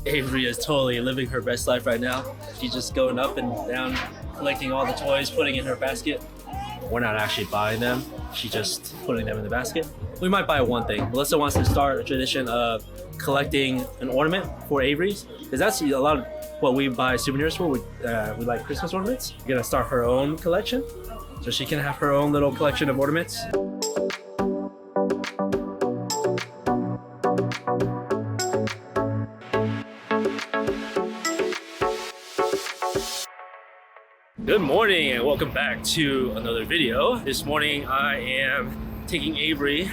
Avery is totally living her best life right now. She's just going up and down, collecting all the toys, putting in her basket. We're not actually buying them. She's just putting them in the basket. We might buy one thing. Melissa wants to start a tradition of collecting an ornament for Avery's, because that's a lot of what we buy souvenirs for. We like Christmas ornaments. We're gonna start her own collection, so she can have her own little collection of ornaments. Good morning and welcome back to another video. This morning I am taking Avery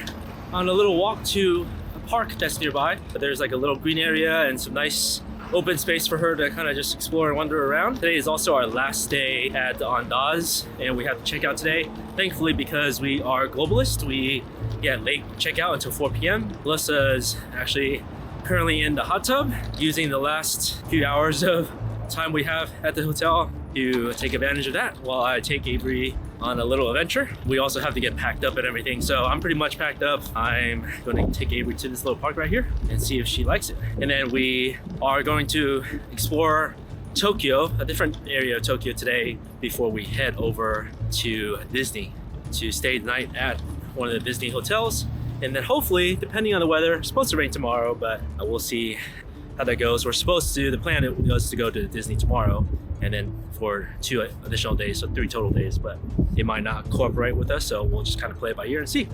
on a little walk to a park that's nearby. There's like a little green area and some nice open space for her to kind of just explore and wander around. Today is also our last day at the Andaz and we have to check out today. Thankfully, because we are globalist, we get late checkout until 4 p.m. Melissa's actually currently in the hot tub using the last few hours of time we have at the hotel to take advantage of that while I take Avery on a little adventure. We also have to get packed up and everything, so I'm pretty much packed up. I'm going to take Avery to this little park right here and see if she likes it. And then we are going to explore Tokyo, a different area of Tokyo today, before we head over to Disney to stay the night at one of the Disney hotels. And then hopefully, depending on the weather, it's supposed to rain tomorrow, but we'll see how that goes. We're supposed to, the plan was to go to Disney tomorrow and then for 2 additional days, so 3 total days, but it might not cooperate with us, so we'll just kind of play it by ear and see.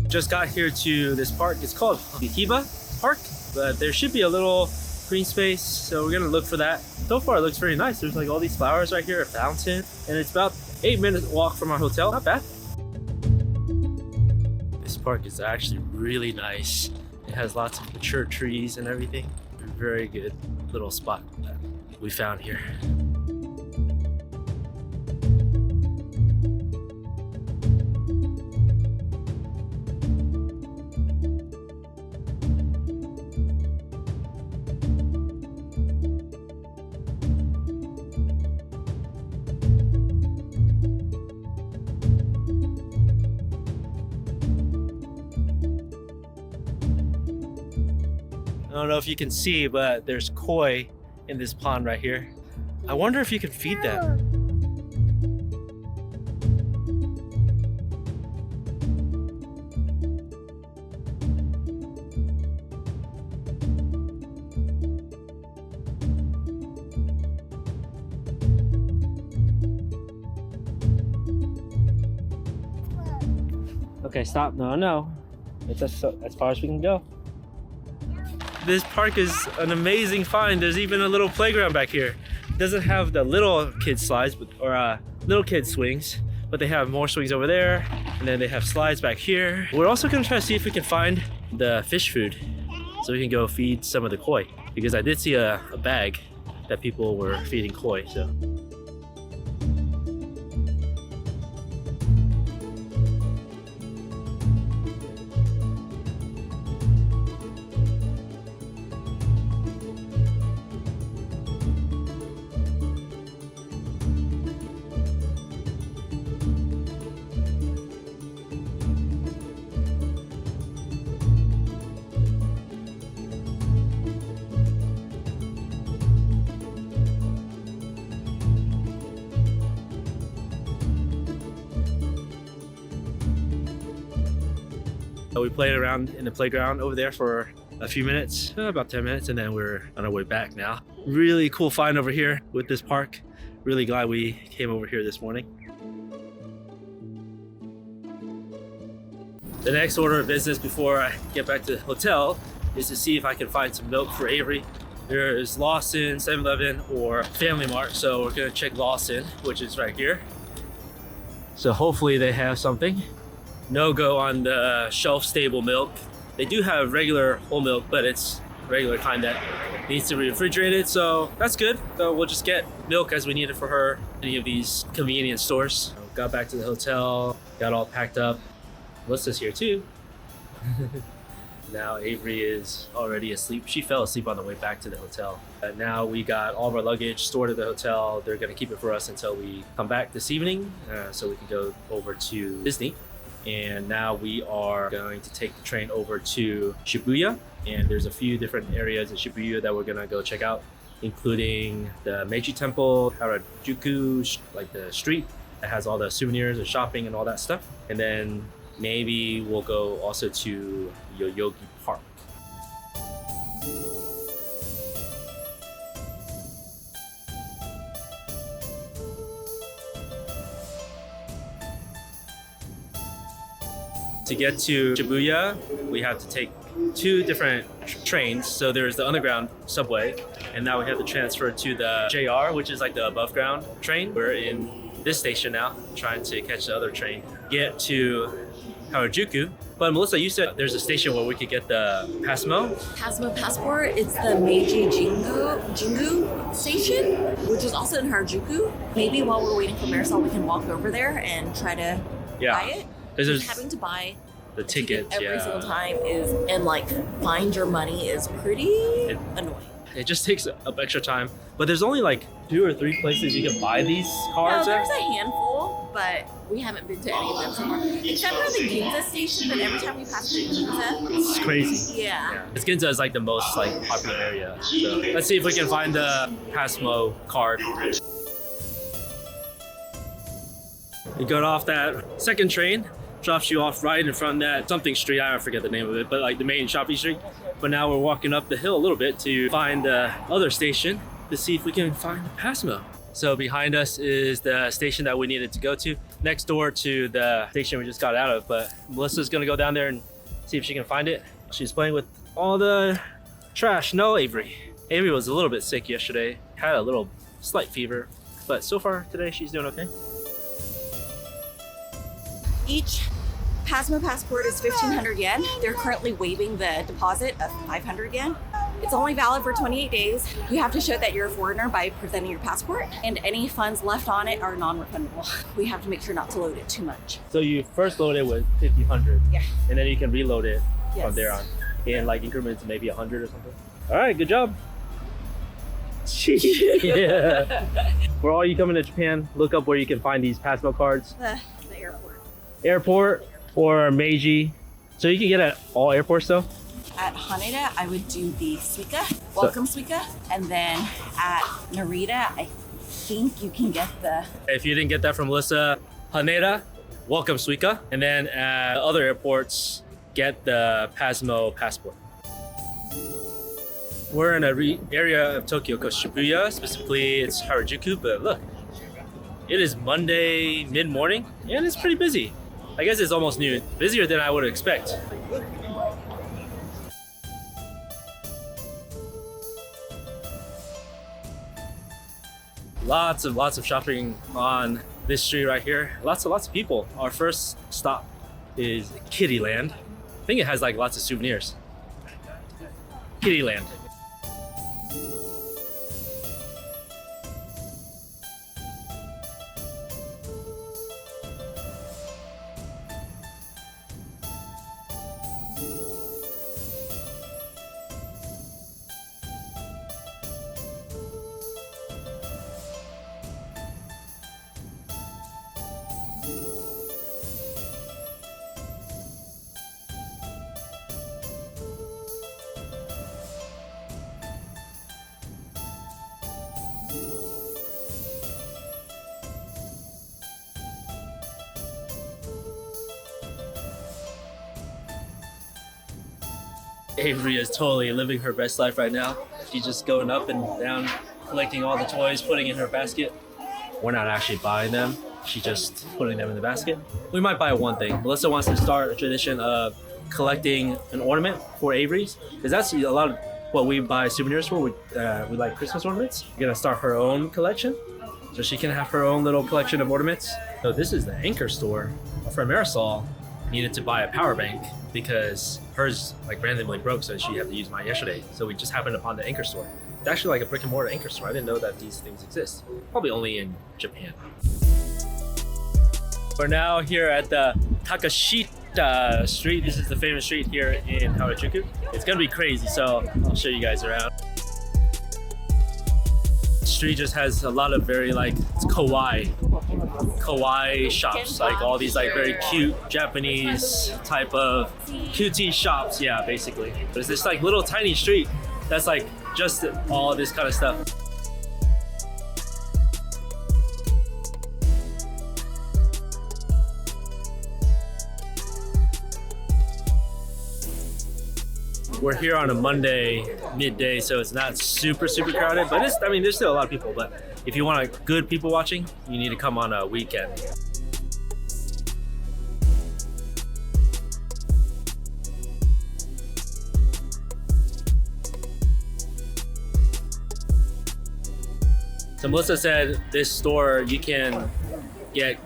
Just got here to this park. It's called Hibiya Park, but there should be a little green space, so we're gonna look for that. So far it looks very nice. There's like all these flowers right here, a fountain, and it's about 8-minute walk from our hotel. Not bad. This park is actually really nice. It has lots of mature trees and everything. Very good little spot that we found here. I don't know if you can see, but there's koi in this pond right here. I wonder if you can feed them. Okay, stop. No. It's as far as we can go. This park is an amazing find. There's even a little playground back here. It doesn't have the little kid slides or little kid swings, but they have more swings over there, and then they have slides back here. We're also gonna try to see if we can find the fish food so we can go feed some of the koi, because I did see a bag that people were feeding koi. So. We played around in the playground over there for a few minutes, about 10 minutes, and then we're on our way back now. Really cool find over here with this park. Really glad we came over here this morning. The next order of business before I get back to the hotel is to see if I can find some milk for Avery. There's Lawson, 7-Eleven, or Family Mart, so we're gonna check Lawson, which is right here. So hopefully they have something. No go on the shelf-stable milk. They do have regular whole milk, but it's regular kind that needs to be refrigerated, so that's good. So we'll just get milk as we need it for her. Any of these convenience stores. Got back to the hotel, got all packed up. Melissa's here too. Now Avery is already asleep. She fell asleep on the way back to the hotel. Now we got all of our luggage stored at the hotel. They're gonna keep it for us until we come back this evening so we can go over to Disney. And now we are going to take the train over to Shibuya. And there's a few different areas in Shibuya that we're gonna go check out, including the Meiji Temple, Harajuku, like the street that has all the souvenirs and shopping and all that stuff. And then maybe we'll go also to Hibiya Park. To get to Shibuya, we have to take two different trains. So there's the underground subway, and now we have to transfer to the JR, which is like the above ground train. We're in this station now, trying to catch the other train, get to Harajuku. But Melissa, you said there's a station where we could get the Pasmo Passport. It's the Meiji Jingu station, which is also in Harajuku. Maybe while we're waiting for Marisol, we can walk over there and try to buy it. Because having to buy the ticket every single time is, and like find your money is pretty annoying. It just takes up extra time. But there's only like 2 or 3 places you can buy these cards No, at. there's a handful, but we haven't been to any of them so far. Except for the Ginza station, but every time we pass through Ginza, it's crazy. Yeah. Ginza is like the most like popular area. So let's see if we can find the Pasmo card. You got off that second train, drops you off right in front of that something street. I don't forget the name of it, but like the main shopping street. But now we're walking up the hill a little bit to find the other station to see if we can find the Pasmo. So behind us is the station that we needed to go to, next door to the station we just got out of. But Melissa's gonna go down there and see if she can find it. She's playing with all the trash. No, Avery. Avery was a little bit sick yesterday, had a little slight fever, but so far today she's doing okay. Each Pasmo Passport is 1,500 yen. They're currently waiving the deposit of 500 yen. It's only valid for 28 days. You have to show that you're a foreigner by presenting your passport, and any funds left on it are non-refundable. We have to make sure not to load it too much. So you first load it with 1,500, Yeah. and then you can reload it Yes. from there on in like increments of maybe 100 or something. All right, good job. Yeah. For all you coming to Japan, look up where you can find these Pasmo cards. The airport. Airport or Meiji. So you can get at all airports though? At Haneda, I would do the Suica, welcome Suica. And then at Narita, I think you can get the... If you didn't get that from Melissa, Haneda, welcome Suica. And then at other airports, get the Pasmo Passport. We're in an area of Tokyo called Shibuya, specifically it's Harajuku, but look, it is Monday mid-morning and it's pretty busy. I guess it's almost noon, busier than I would expect. Lots of shopping on this street right here. Lots of people. Our first stop is Kittyland. I think it has like lots of souvenirs. Kittyland. Avery is totally living her best life right now. She's just going up and down, collecting all the toys, putting in her basket. We're not actually buying them. She's just putting them in the basket. We might buy one thing. Melissa wants to start a tradition of collecting an ornament for Avery's, because that's a lot of what we buy souvenirs for. We like Christmas ornaments. We're gonna start her own collection, so she can have her own little collection of ornaments. So this is the Anchor store. For Marisol, needed to buy a power bank because hers like randomly broke, so she had to use mine yesterday. So we just happened upon the Anchor store. It's actually like a brick and mortar Anchor store. I didn't know that these things exist. Probably only in Japan. We're now here at the Takeshita Street. This is the famous street here in Harajuku. It's gonna be crazy, so I'll show you guys around. The street just has a lot of very like kawaii shops, like all these like very cute Japanese type of cutie shops. Yeah, basically. There's this like little tiny street that's like just all this kind of stuff. We're here on a Monday midday, so it's not super crowded, but I mean, there's still a lot of people, but if you want a good people watching, you need to come on a weekend. So Melissa said this store you can get,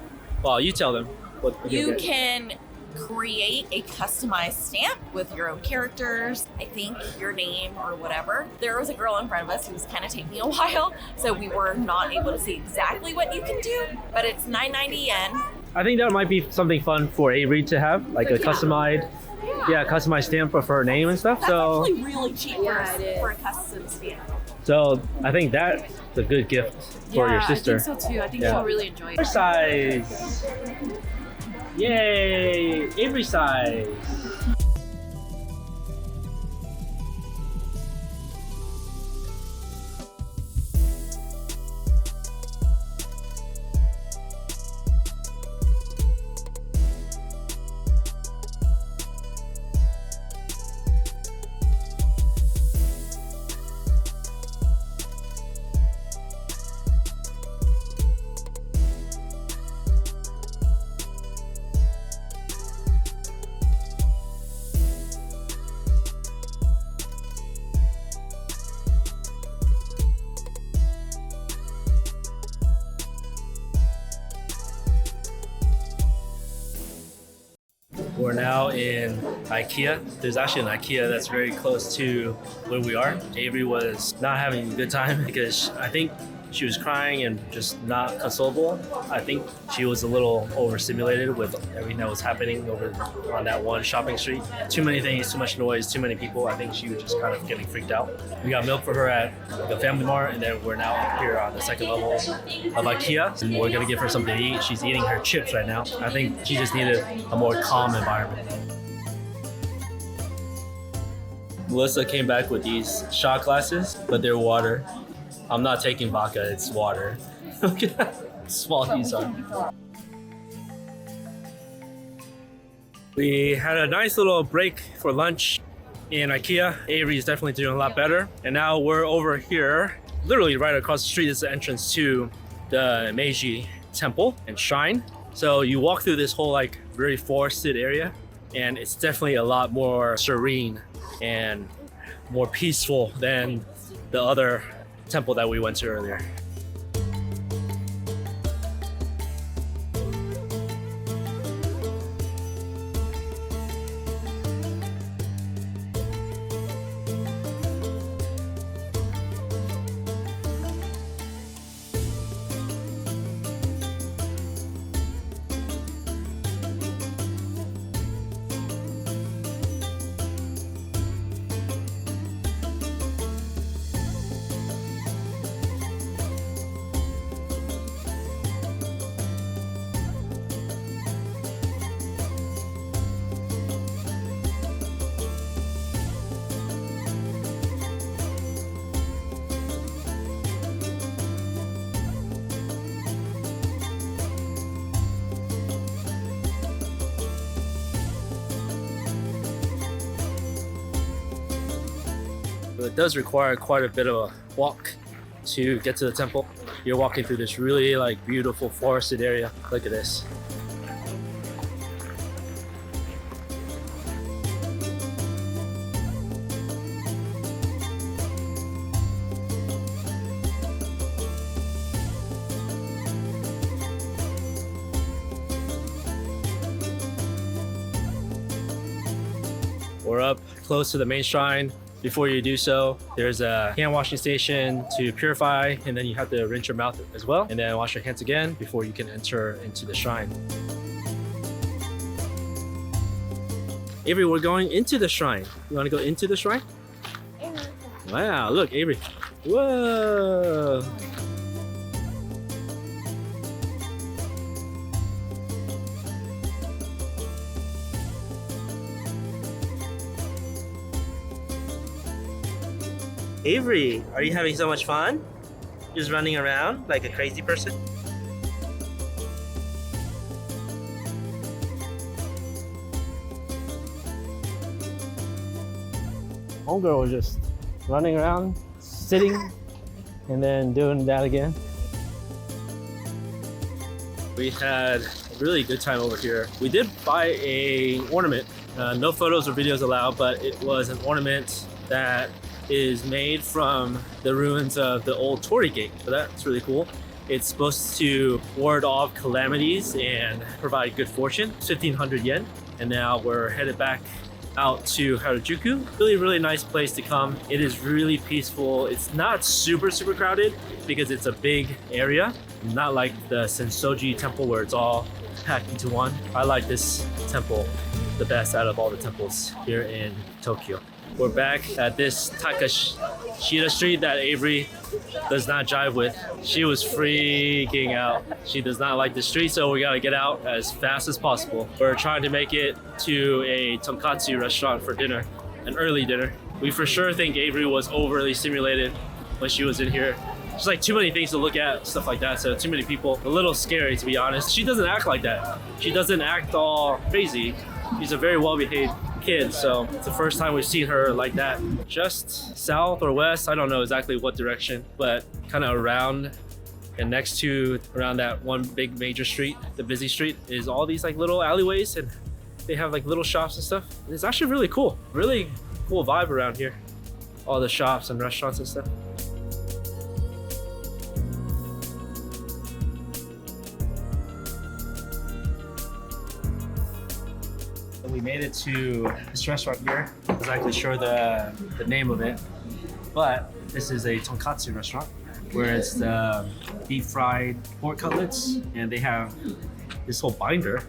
well, you tell them what you can create a customized stamp with your own characters, I think your name or whatever. There was a girl in front of us who was kind of taking a while, so we were not able to see exactly what you can do, but it's 990 yen. I think that might be something fun for Avery to have, like a customized stamp for her name and stuff. That's so actually really cheap for a custom stamp. So I think that's a good gift for your sister. I think so too. I think she'll really enjoy it. Size. Yay! Avery size. We're now in IKEA. There's actually an IKEA that's very close to where we are. Avery was not having a good time because I think she was crying and just not consolable. I think she was a little overstimulated with everything that was happening over on that one shopping street. Too many things, too much noise, too many people. I think she was just kind of getting freaked out. We got milk for her at the Family Mart, and then we're now up here on the second level of IKEA. And we're gonna give her something to eat. She's eating her chips right now. I think she just needed a more calm environment. Melissa came back with these shot glasses, but they're water. I'm not taking vodka, it's water. Look at how small these are. We had a nice little break for lunch in IKEA. Avery is definitely doing a lot better. And now we're over here, literally right across the street is the entrance to the Meiji Temple and Shrine. So you walk through this whole like very forested area, and it's definitely a lot more serene and more peaceful than the other temple that we went to earlier. It does require quite a bit of a walk to get to the temple. You're walking through this really like beautiful forested area. Look at this. We're up close to the main shrine. Before you do so, there's a hand washing station to purify, and then you have to rinse your mouth as well, and then wash your hands again before you can enter into the shrine. Avery, we're going into the shrine. You want to go into the shrine? Wow, look, Avery. Whoa. Avery, are you having so much fun? Just running around like a crazy person? Homegirl was just running around, sitting, and then doing that again. We had a really good time over here. We did buy a ornament. No photos or videos allowed, but it was an ornament that is made from the ruins of the old Torii Gate. So that's really cool. It's supposed to ward off calamities and provide good fortune. 1,500 yen. And now we're headed back out to Harajuku. Really nice place to come. It is really peaceful. It's not super crowded because it's a big area. Not like the Sensoji temple where it's all packed into one. I like this temple the best out of all the temples here in Tokyo. We're back at this Takeshita Street that Avery does not jive with. She was freaking out. She does not like the street, so we gotta get out as fast as possible. We're trying to make it to a tonkatsu restaurant for dinner, an early dinner. We for sure think Avery was overly stimulated when she was in here. There's like too many things to look at, stuff like that, so too many people. A little scary, to be honest. She doesn't act like that. She doesn't act all crazy. She's a very well-behaved kid, so it's the first time we've seen her like that. Just south or west, I don't know exactly what direction, but kind of around and next to around that one big major street, the busy street, is all these like little alleyways, and they have like little shops and stuff. It's actually really cool. Really cool vibe around here. All the shops and restaurants and stuff. We made it to this restaurant here. I was actually sure the name of it, but this is a tonkatsu restaurant where it's the deep fried pork cutlets, and they have this whole binder,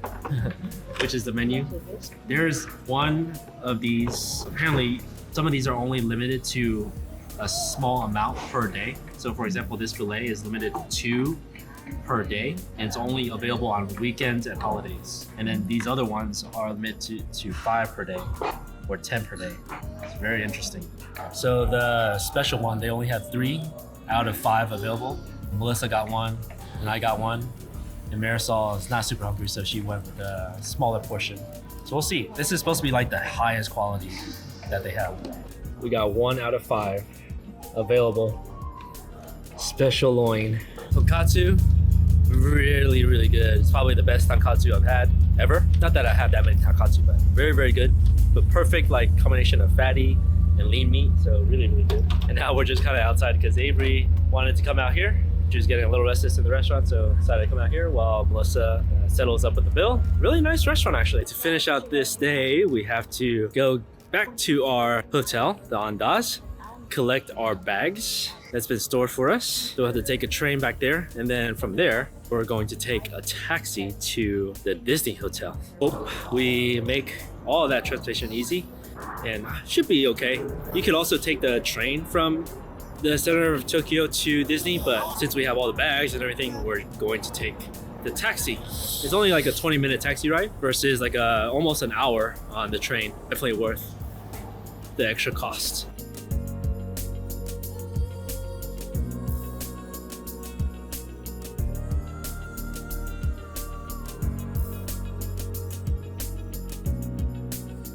which is the menu. There's one of these. Apparently, some of these are only limited to a small amount per day. So, for example, this fillet is limited to 2 per day, and it's only available on weekends and holidays. And then these other ones are limited to 5 per day or 10 per day. It's very interesting. So the special one, they only have 3 out of 5 available. Melissa got one and I got one, and Marisol is not super hungry, so she went with a smaller portion. So we'll see. This is supposed to be like the highest quality that they have. We got 1 out of 5 available. Special loin. Tonkatsu, really good. It's probably the best tonkatsu I've had ever. Not that I have that many tonkatsu, but very good. But perfect like combination of fatty and lean meat, so really good. And now we're just kind of outside because Avery wanted to come out here. She was getting a little restless in the restaurant, so decided to come out here while Melissa settles up with the bill. Really nice restaurant, actually. To finish out this day, we have to go back to our hotel, the Andaz, collect our bags that's been stored for us. So we'll have to take a train back there, and then from there, we're going to take a taxi to the Disney Hotel. Hope we make all of that transportation easy, and should be okay. You could also take the train from the center of Tokyo to Disney, but since we have all the bags and everything, we're going to take the taxi. It's only like a 20-minute taxi ride versus like almost an hour on the train. Definitely worth the extra cost.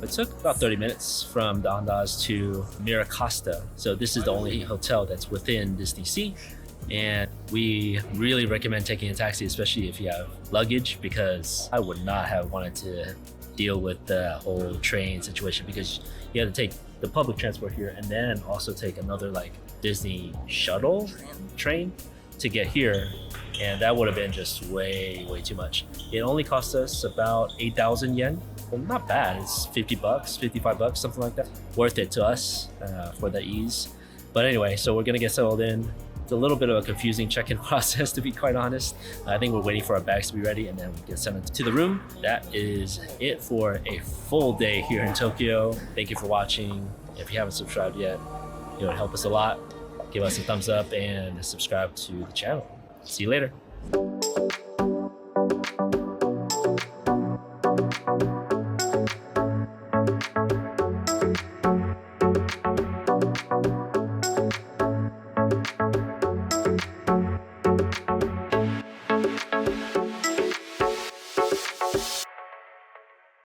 It took about 30 minutes from the Andaz to Miracosta. So this is the only hotel that's within Disney Sea. And we really recommend taking a taxi, especially if you have luggage, because I would not have wanted to deal with the whole train situation, because you have to take the public transport here and then also take another like Disney shuttle train to get here. And that would have been just way too much. It only cost us about 8,000 yen. Well, not bad. It's 50 bucks, 55 bucks, something like that. Worth it to us for the ease. But anyway, so we're gonna get settled in It's a little bit of a confusing check-in process, to be quite honest. I think we're waiting for our bags to be ready and then we get sent to the room. That is it for a full day here in Tokyo. Thank you for watching. If you haven't subscribed yet, it would help us a lot. Give us a thumbs up and subscribe to the channel. See you later.